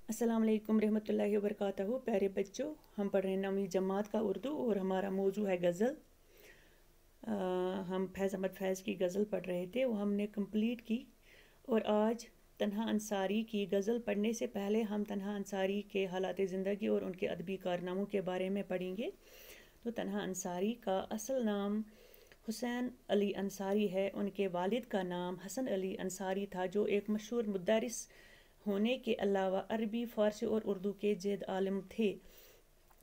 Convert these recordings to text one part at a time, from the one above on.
अस्सलाम वालेकुम रहमतुल्लाहि व बरकातहू। प्यारे बच्चों, हम पढ़ रहे हैं 9वीं जमात का उर्दू और हमारा मौजू है गज़ल। हम फैज़ अहमद फैज़ की गज़ल पढ़ रहे थे, वो हमने कंप्लीट की। और आज तन्हा अंसारी की गज़ल पढ़ने से पहले हम तन्हा अंसारी के हालात ज़िंदगी और उनके अदबी कारनामों के बारे में पढ़ेंगे। तो तन्हा अंसारी का असल नाम हुसैन अली अंसारी है। उनके वालिद का नाम हसन अली अंसारी था, जो एक मशहूर मुदर्रिस होने के अलावा अरबी, फ़ारसी और उर्दू के जेद आलिम थे।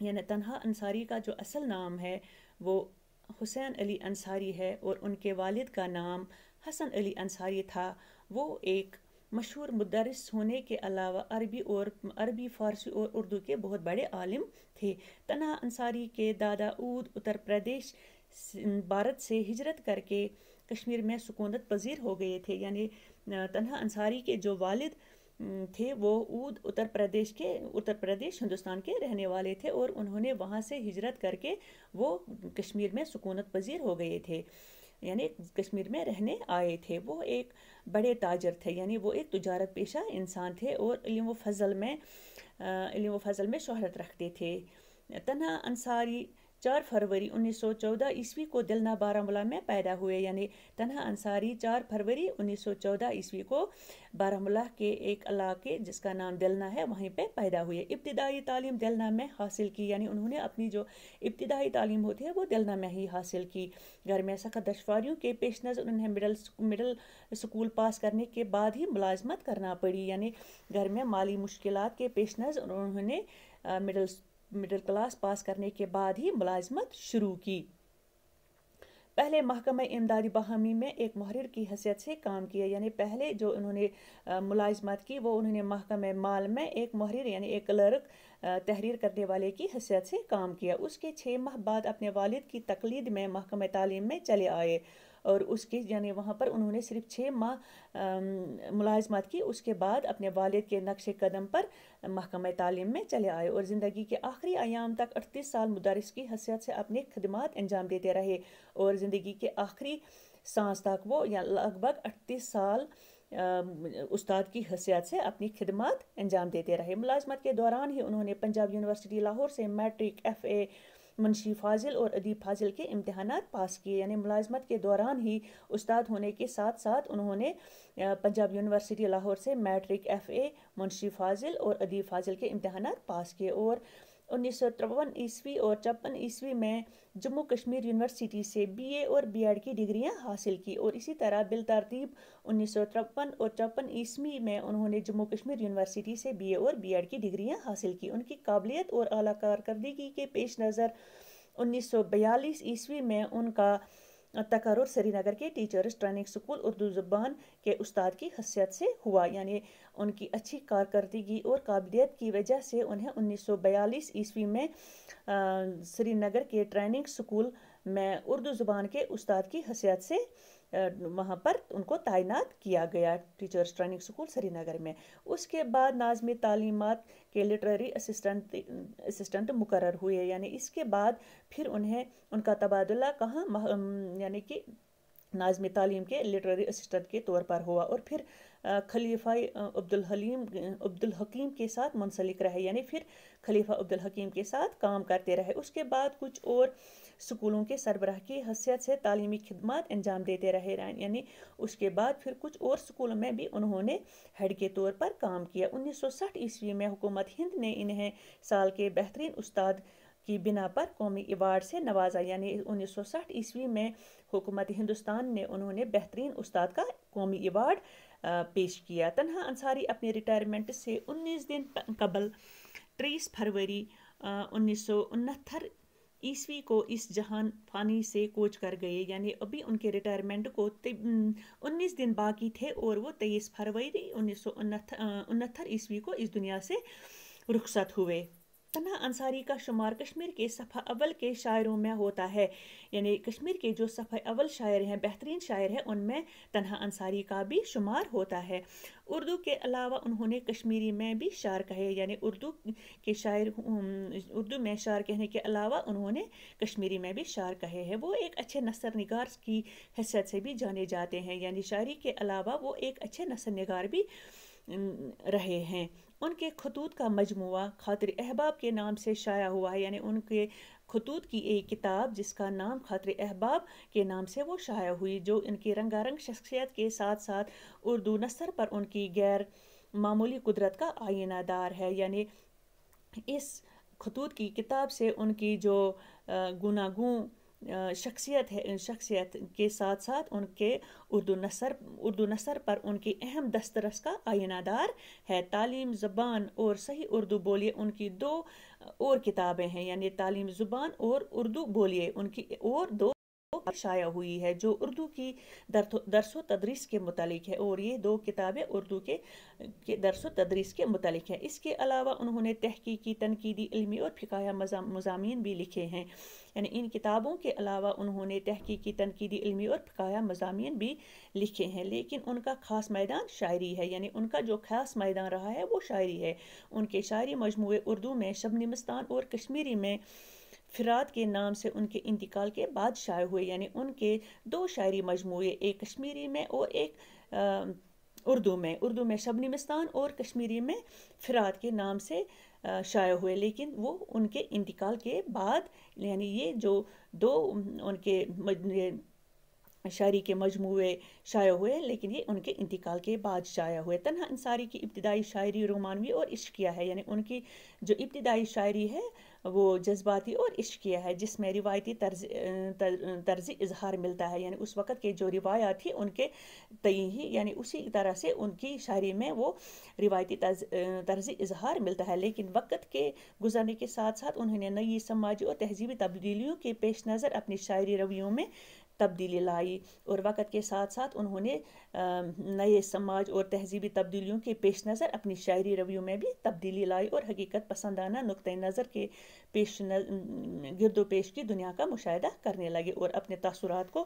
यानी तन्हा अंसारी का जो असल नाम है वो हुसैन अली अंसारी है और उनके वालिद का नाम हसन अली अंसारी था। वो एक मशहूर मुदर्रिस होने के अलावा अरबी, फ़ारसी और उर्दू के बहुत बड़े आलिम थे। तन्हा अंसारी के दादा ऊद उत्तर प्रदेश भारत से हिजरत करके कश्मीर में सुकूनत पजीर हो गए थे। यानी तन्हा अंसारी के जो वालिद थे वो उत्तर प्रदेश हिंदुस्तान के रहने वाले थे और उन्होंने वहाँ से हिजरत करके वो कश्मीर में सुकूनत पजीर हो गए थे, यानी कश्मीर में रहने आए थे। वो एक बड़े ताजर थे, यानी वो एक तुजारत पेशा इंसान थे और इल्म व फजल में शोहरत रखते थे। तन्हा अंसारी 4 फरवरी 1914 ईस्वी को दिलना बारामूला में पैदा हुए। यानी तन्हा अंसारी 4 फरवरी 1914 ईस्वी को बारामूला के एक इलाके जिसका नाम दिलना है वहीं पे पैदा हुए। इब्तिदाई तालीम दिलना में हासिल की, यानी उन्होंने अपनी जो इब्तिदाई तालीम होती है वो दिलना में ही हासिल की। घर में सख्त दुश्वारियों के पेश नज़र उन्हें मिडल स्कूल पास करने के बाद ही मुलाजमत करना पड़ी। यानी घर में माली मुश्किलात के पेश नज़र उन्होंने मिडिल क्लास पास करने के बाद ही मुलाजमत शुरू की। पहले महकमा इमदादी बहामी में एक मुहर्रिर की हैसियत से काम किया। यानी पहले जो उन्होंने मुलाजमत की वो उन्होंने महकमा माल में एक मुहर्रिर यानी एक क्लर्क तहरीर करने वाले की हैसियत से काम किया। उसके 6 माह बाद अपने वालिद की तकलीद में महकमा तालीम में चले आए और उसके यानी वहाँ पर उन्होंने सिर्फ 6 माह मुलाजमत की। उसके बाद अपने वालिद के नक्श कदम पर महकमा तालीम में चले आए और ज़िंदगी के आखिरी अयाम तक 38 साल मुदर्रिस की हैसियत से अपनी खिदमत अंजाम देते रहे और ज़िंदगी के आखिरी सांस तक वो या लगभग 38 साल उस्ताद की हैसियत से अपनी खिदमत अंजाम देते रहे। मुलाजमत के दौरान ही उन्होंने पंजाब यूनिवर्सिटी लाहौर से मैट्रिक, FA, मुंशी फाजिल और अदीब फाजिल के इम्तहानात पास किए। यानी मुलाजमत के दौरान ही उस्ताद होने के साथ साथ उन्होंने पंजाब यूनिवर्सिटी लाहौर से मैट्रिक, FA, मुंशी फाजिल और अदीब फाजिल के इम्तहानात पास किए और 1953 ईस्वी और 54 ईस्वी में जम्मू कश्मीर यूनिवर्सिटी से BA और B.Ed की डिग्रियां हासिल की। और इसी तरह बिलतरतीब 1953 और 54 ईस्वी में उन्होंने जम्मू कश्मीर यूनिवर्सिटी से BA और B.Ed की डिग्रियां हासिल की। उनकी काबिलियत और आला कारकर्दगी के पेश नज़र 1942 ईस्वी में उनका तकर्रुर श्रीनगर के टीचर्स ट्रेनिंग स्कूल उर्दू ज़ुबान के उस्ताद की हैसियत से हुआ। यानी उनकी अच्छी कारकर्दगी और काबिलियत की वजह से उन्हें 1942 ईस्वी में श्रीनगर के ट्रेनिंग स्कूल में उर्दू ज़ुबान के उस्ताद की हैसियत से वहाँ पर उनको तैनात किया गया, टीचर्स ट्रेनिंग स्कूल श्रीनगर में। उसके बाद नाज़्म तालीमात के लिटरेरी असिस्टेंट मुकर्रर हुए। यानी इसके बाद फिर उनका तबादला कहाँ यानी कि नाज़्म तालीम के लिटरेरी असिस्टेंट के तौर पर हुआ और फिर खलीफा अब्दुल हकीम के साथ मुंसलिक रहे। यानी फिर खलीफा अब्दुल हकीम के साथ काम करते रहे। उसके बाद कुछ और स्कूलों के सरबराह की हैसियत से तालीमी खिदमत अंजाम देते रहे। यानी उसके बाद फिर कुछ और स्कूलों में भी उन्होंने हेड के तौर पर काम किया। 1960 ईस्वी में हुकूमत हिंद ने इन्हें साल के बेहतरीन उस्ताद की बिना पर कौमी अवार्ड से नवाजा। यानी 1960 ईस्वी में हुकूमत हिंदुस्तान ने उन्होंने बेहतरीन उस्ताद का कौमी अवार्ड पेश किया। तन्हा अंसारी अपने रिटायरमेंट से 19 दिन कबल 30 फरवरी 1969 ईस्वी को इस जहान फानी से कोच कर गए। यानी अभी उनके रिटायरमेंट को 19 दिन बाकी थे और वो 23 फरवरी 1969 ईस्वी को इस दुनिया से रुखसत हुए। तन्हा अंसारी का शुमार कश्मीर के सफ़ा अव्वल के शायरों में होता है। यानी कश्मीर के जो सफ़ा अव्वल शायर हैं, बेहतरीन शायर हैं, उनमें तन्हा अंसारी का भी शुमार होता है। उर्दू के अलावा उन्होंने कश्मीरी में भी शायर कहे। यानी उर्दू में शायर कहने के अलावा उन्होंने कश्मीरी में भी शायर कहे हैं। वो एक अच्छे नसर निगार की हैसियत से भी जाने जाते हैं। यानी शायरी के अलावा वो एक अच्छे नसर निगार भी रहे हैं। ان کے خطوط کا مجموعہ خاطر احباب کے نام سے شائع ہوا ہے، یعنی ان کے خطوط کی ایک کتاب جس کا نام خاطر احباب کے نام سے وہ شائع ہوئی، جو ان کی رنگا رنگ شخصیت کے ساتھ ساتھ اردو نثر پر ان کی غیر معمولی قدرت کا آئینہ دار ہے۔ یعنی اس خطوط کی کتاب سے ان کی جو گوناگوں شخصیت کے ساتھ ساتھ ان کے اردو نثر پر ان کی اہم دسترس کا آئینہ دار ہے۔ تعلیم زبان اور صحیح اردو بولیے ان کی دو اور کتابیں ہیں، یعنی تعلیم زبان اور اردو بولیے ان کی اور دو شائع ہوئی ہے جو اردو کی درس و تدریس کے متعلق ہے، اور یہ دو کتابیں اردو کے درس و تدریس کے متعلق ہیں۔ اس کے علاوہ انہوں نے تحقیقی، تنقیدی، علمی اور فقاہیہ مضامین بھی لکھے ہیں، یعنی ان کتابوں کے علاوہ انہوں نے تحقیقی، تنقیدی، علمی اور فقاہیہ مضامین بھی لکھے ہیں، لیکن ان کا خاص میدان شاعری ہے، یعنی ان کا جو خاص میدان رہا ہے وہ شاعری ہے۔ ان کے شاعری مجموعے اردو میں شبنمستان اور کشمیری میں فرات کے نام سے ان کے انتقال کے بعد شائع ہوئے، یعنی ان کے دو شاعری مجموعے، ایک کشمیری میں اور ایک اردو میں شبنمستان اور کشمیری میں فرات کے نام سے شائع ہوئے، لیکن وہ ان کے انتقال کے بعد، یعنی یہ جو دو ان کے شاعری کے مجموعے شائع ہوئے لیکن یہ ان کے انتقال کے بعد شائع ہوئے۔ تنہا انصاری کی ابتدائی شاعری رومانوی اور عشقیہ ہے، یعنی ان کی جو ابتدائی شاعری ہے وہ جذباتی اور عشقیہ ہے، جس میں روایتی طرز اظہار ملتا ہے، یعنی اس وقت کے جو روایات تھی ان کے تئیں ہی، یعنی اسی طرح سے ان کی شاعری میں وہ روایتی طرز اظہار ملتا ہے، لیکن وقت کے گزرنے کے ساتھ ساتھ انہوں نے نئی سماجی اور تہذیبی تبدیلیوں کے پیش نظر اپنی شاعری رویوں میں تبدیلی لائی، اور وقت کے ساتھ ساتھ انہوں نے نئے سماج اور تہذیبی تبدیلیوں کے پیش نظر اپنی شاعری رویوں میں بھی تبدیلی لائی، اور حقیقت پسندانہ نقطۂ نظر کے گرد و پیش کی دنیا کا مشاہدہ کرنے لگے اور اپنے تاثرات کو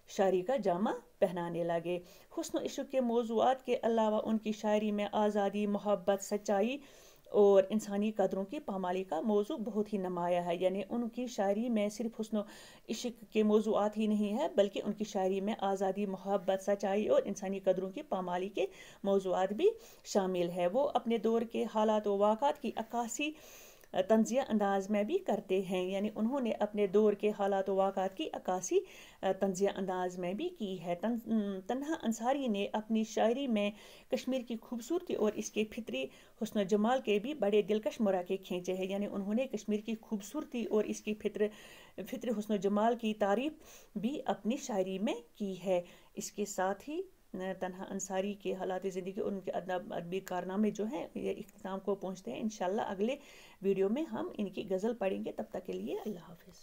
شاعری کا جامہ پہنانے لگے۔ حسن و عشق کے موضوعات کے علاوہ ان کی شاعری میں آزادی، محبت، سچائی اور انسانی قدروں کی پامالی کا موضوع بہت ہی نمایاں ہے، یعنی ان کی شاعری میں صرف حسن و عشق کے موضوعات ہی نہیں ہے بلکہ ان کی شاعری میں آزادی، محبت، سچائی اور انسانی قدروں کی پامالی کے موضوعات بھی شامل ہے۔ وہ اپنے دور کے حالات و واقعات کی عکاسی طنزیہ انداز میں بھی کرتے ہیں، یعنی انہوں نے اپنے دور کے حالات و واقعات کی عکاسی طنزیہ انداز میں بھی کی ہے۔ تنہا انصاری نے اپنی شاعری میں کشمیر کی خوبصورتی اور اس کے فطری حسن و جمال کے بھی بڑے دلکش مراقع کھینچے ہیں، یعنی انہوں نے کشمیر کی خوبصورتی اور اس کی فطری حسن و جمال کی تعریف بھی اپنی شاعری میں کی ہے۔ اس کے ساتھ ہی تنہا انصاری کے حالات زندگی اور ان کے ادبی کارنامے جو ہیں یہ اختتام کو پہنچتے ہیں۔ انشاءاللہ اگلے ویڈیو میں ہم ان کی غزل پڑھیں گے، تب تک کے لیے اللہ حافظ۔